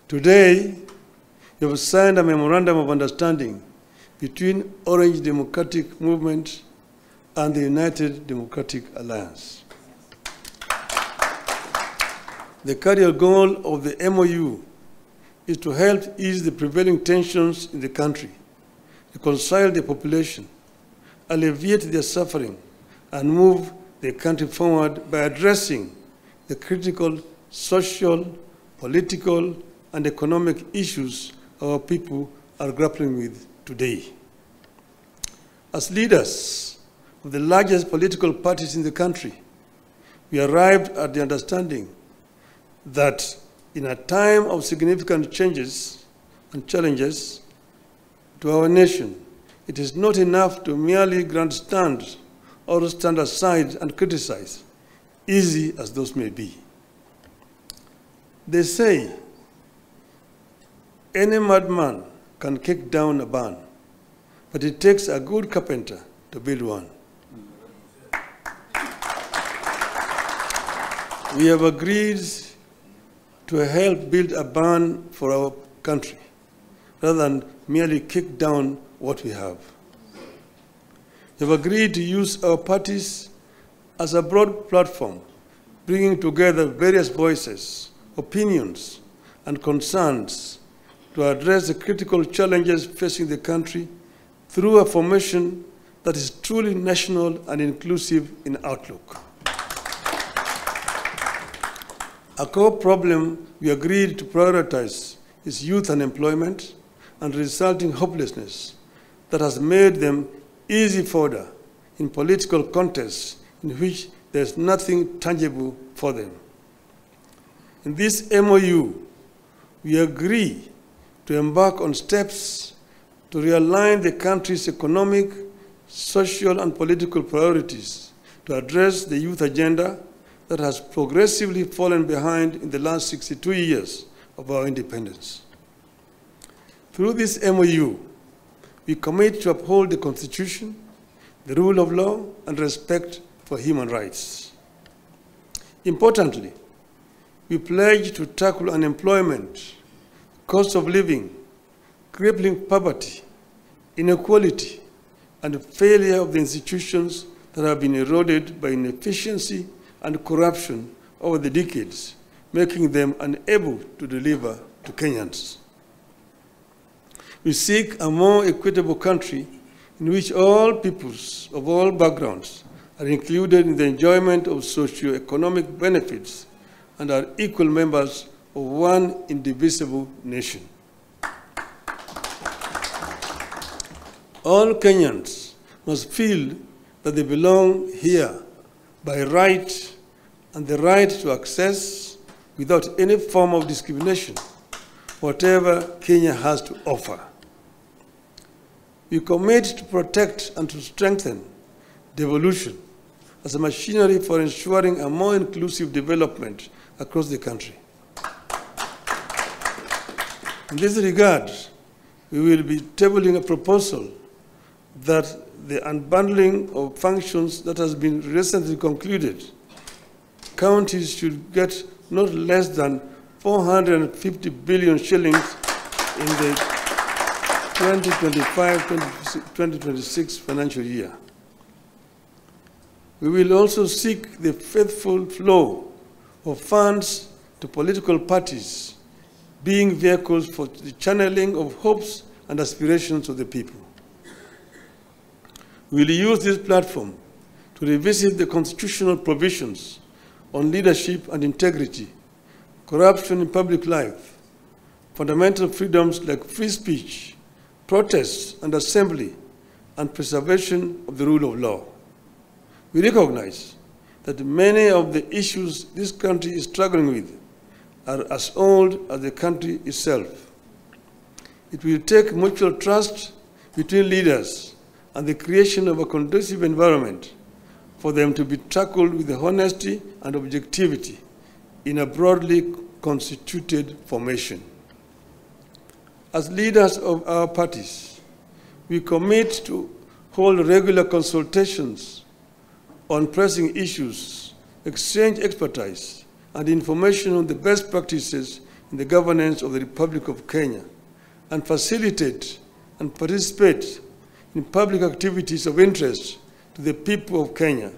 Today, we have signed a memorandum of understanding between Orange Democratic Movement and the United Democratic Alliance. The cardinal goal of the MOU is to help ease the prevailing tensions in the country, reconcile the population, alleviate their suffering, and move the country forward by addressing the critical social, political, and economic issues our people are grappling with today. As leaders of the largest political parties in the country, we arrived at the understanding that in a time of significant changes and challenges to our nation, it is not enough to merely grandstand or stand aside and criticize, easy as those may be. They say, any madman can kick down a barn, but it takes a good carpenter to build one. We have agreed to help build a barn for our country, rather than merely kick down what we have. We have agreed to use our parties as a broad platform, bringing together various voices, opinions, and concerns to address the critical challenges facing the country through a formation that is truly national and inclusive in outlook. A core problem we agreed to prioritize is youth unemployment and resulting hopelessness that has made them easy fodder in political contests in which there is nothing tangible for them. In this MOU, we agree to embark on steps to realign the country's economic, social, and political priorities to address the youth agenda that has progressively fallen behind in the last 62 years of our independence. Through this MOU, we commit to uphold the Constitution, the rule of law, and respect for human rights. Importantly, we pledge to tackle unemployment, cost of living, crippling poverty, inequality, and failure of the institutions that have been eroded by inefficiency and corruption over the decades, making them unable to deliver to Kenyans. We seek a more equitable country in which all peoples of all backgrounds are included in the enjoyment of socio-economic benefits and are equal members of one indivisible nation. All Kenyans must feel that they belong here by right and the right to access, without any form of discrimination, whatever Kenya has to offer. We commit to protect and to strengthen devolution as a machinery for ensuring a more inclusive development across the country. In this regard, we will be tabling a proposal that the unbundling of functions that has been recently concluded, counties should get not less than 450 billion shillings in the 2025-2026 financial year. We will also seek the faithful flow of funds to political parties, being vehicles for the channeling of hopes and aspirations of the people. We will use this platform to revisit the constitutional provisions on leadership and integrity, corruption in public life, fundamental freedoms like free speech, protests and assembly, and preservation of the rule of law. We recognize that many of the issues this country is struggling with are as old as the country itself. It will take mutual trust between leaders and the creation of a conducive environment for them to be tackled with honesty and objectivity in a broadly constituted formation. As leaders of our parties, we commit to hold regular consultations on pressing issues, exchange expertise, and information on the best practices in the governance of the Republic of Kenya and facilitate and participate in public activities of interest to the people of Kenya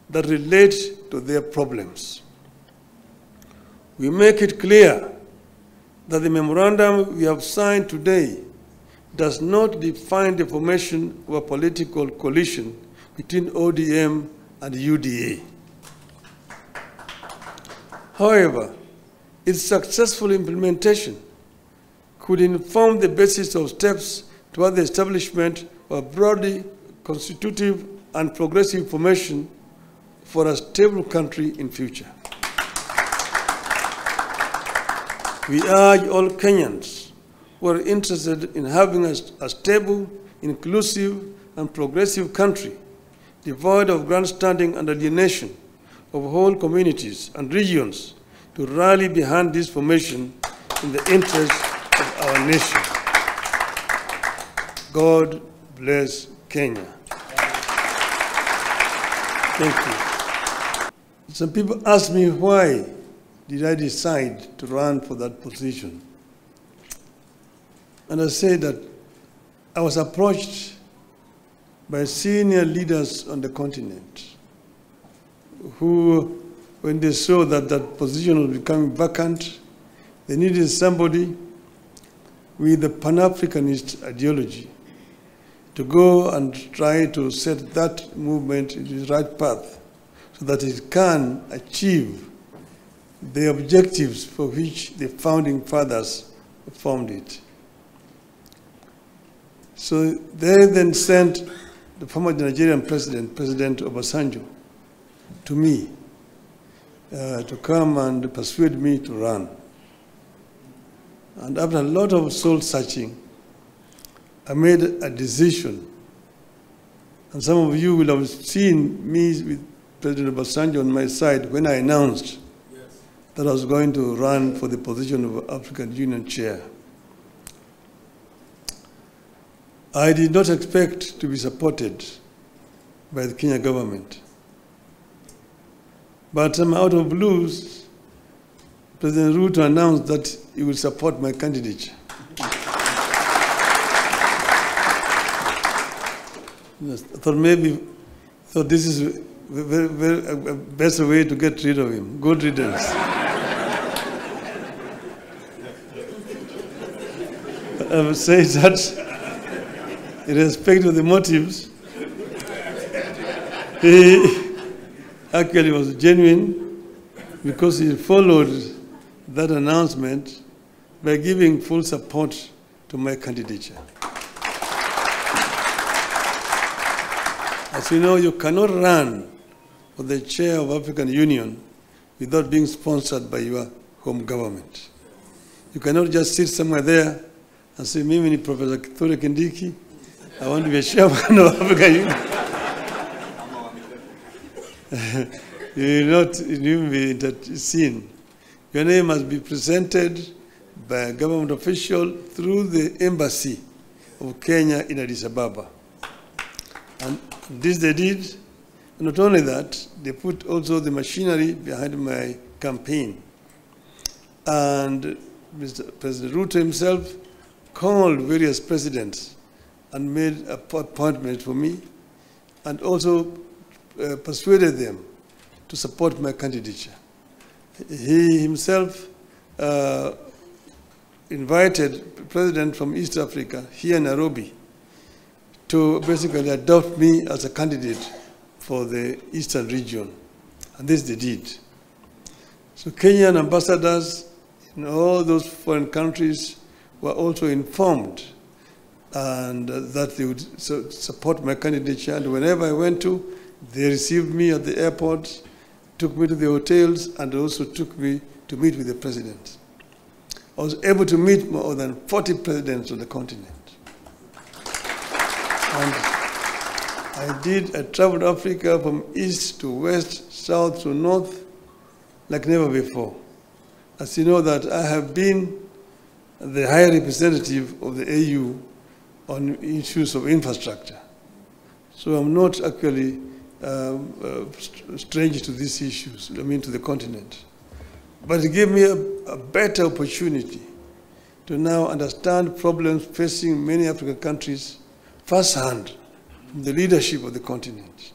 that relate to their problems. We make it clear that the memorandum we have signed today does not define the formation of a political coalition between ODM and UDA. However, its successful implementation could inform the basis of steps toward the establishment of a broadly constitutive and progressive formation for a stable country in future. We urge all Kenyans who are interested in having a stable, inclusive, and progressive country, devoid of grandstanding and alienation of whole communities and regions, to rally behind this formation in the interest of our nation. God bless Kenya. Thank you. Some people ask me, why did I decide to run for that position? And I say that I was approached by senior leaders on the continent who, when they saw that that position was becoming vacant, they needed somebody with a Pan-Africanist ideology to go and try to set that movement in the right path so that it can achieve the objectives for which the founding fathers formed it. So they then sent the former Nigerian president, President Obasanjo, to me to come and persuade me to run. And after a lot of soul searching, I made a decision. And some of you will have seen me with President Obasanjo on my side when I announced that I was going to run for the position of African Union chair. I did not expect to be supported by the Kenya government. But out of blues, President Ruto announced that he will support my candidature. I thought this is a better way to get rid of him. Good riddance. I would say that, in respect of the motives, he actually was genuine because he followed that announcement by giving full support to my candidature. As you know, you cannot run for the chair of African Union without being sponsored by your home government. You cannot just sit somewhere there and say, Mimi ni Professor Kithure Kindiki, I want to be a chairman of African Union. You will not even be seen. Your name must be presented by a government official through the embassy of Kenya in Addis Ababa. And this they did. And not only that, they put also the machinery behind my campaign. And President Ruto himself called various presidents and made appointments for me, and also persuaded them to support my candidature. He himself invited a president from East Africa, here in Nairobi, to basically adopt me as a candidate for the Eastern region. And this they did. So Kenyan ambassadors in all those foreign countries were also informed and that they would support my candidature. And whenever I went to, they received me at the airport, took me to the hotels, and also took me to meet with the president. I was able to meet more than 40 presidents on the continent. And I traveled Africa from east to west, south to north, like never before. As you know that I have been the high representative of the AU on issues of infrastructure. So I'm not actually strange to these issues, I mean to the continent. But it gave me a better opportunity to now understand problems facing many African countries firsthand from the leadership of the continent.